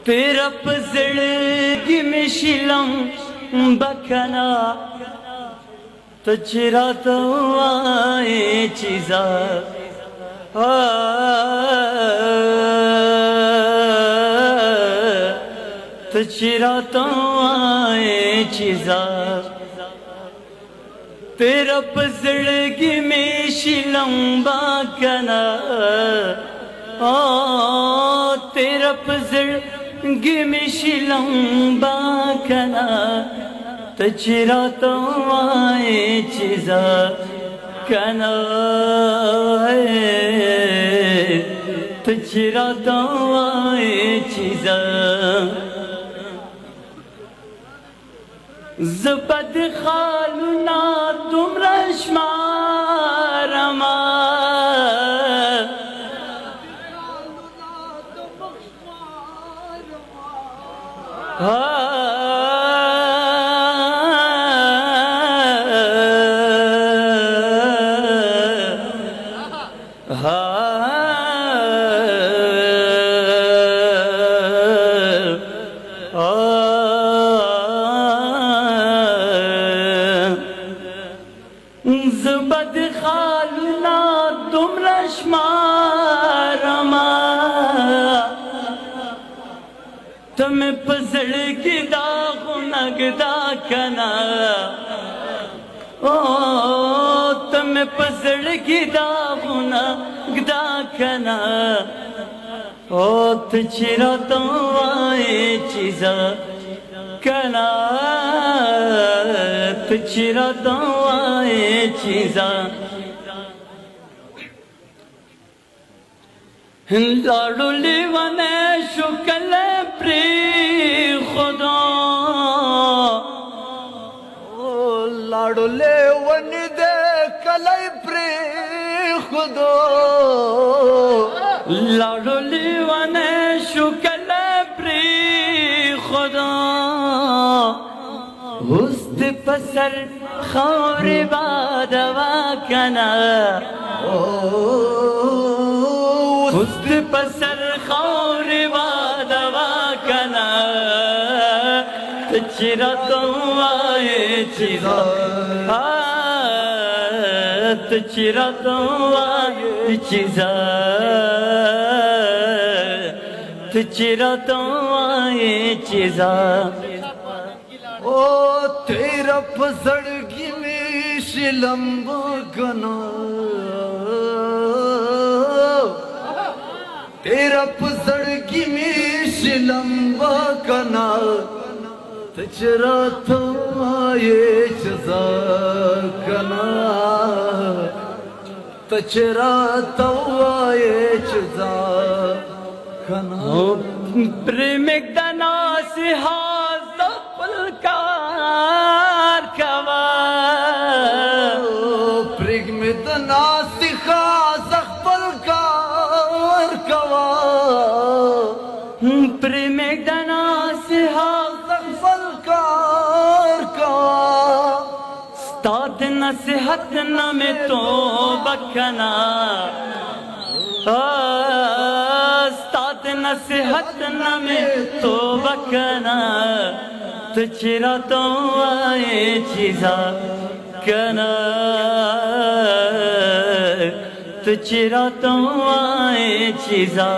तेरा पजड़गी में शिलम बखना तचरा तो आए चीजा तचरा तो आए चीजा तेरा पजड़गी में शिलम बखना तेरा पजड़गी में शिलम बखना तचरा तो आए चीजा कना है तचरा तो आए चीजा ज़बद खालुना तुम रश्मारमा ज़बद खालुना तुम रश्मारमा तुम पजड़ की दागो नगदा कना ओ तुम पजड़ की दागो नगदा कना ओ तचरा तो आए चीजा कना तचरा तो आए चीजा लाडू लीवने शुक्ल प्री खुदा ओ लाडू लेवन दे कलई प्री खुदा लाडू लीवने शुक्ल प्री खुदा हुस्त पसर खौर बादवा कना हुस्त पसर खौर बादवा कना तचरा तो आए चीजा तचरा तो आए चीजा तचरा तो आए चीजा ओ तेरा पजड़गी में शिलम बखना तेरा पजड़गी में शिलम बखना तचरा तो आए चीजा कना तचरा तो आए चीजा कना प्रेम दना से पलकार कवा प्रिग में दना सिखा पलकार कवा प्रेम दना सिहा पलकार कवा स्ताद नसिहत न में तो बखना स्ताद नसिहत न में तो बखना तचरा तो आए चीजा कना तचरा तो आए चीजा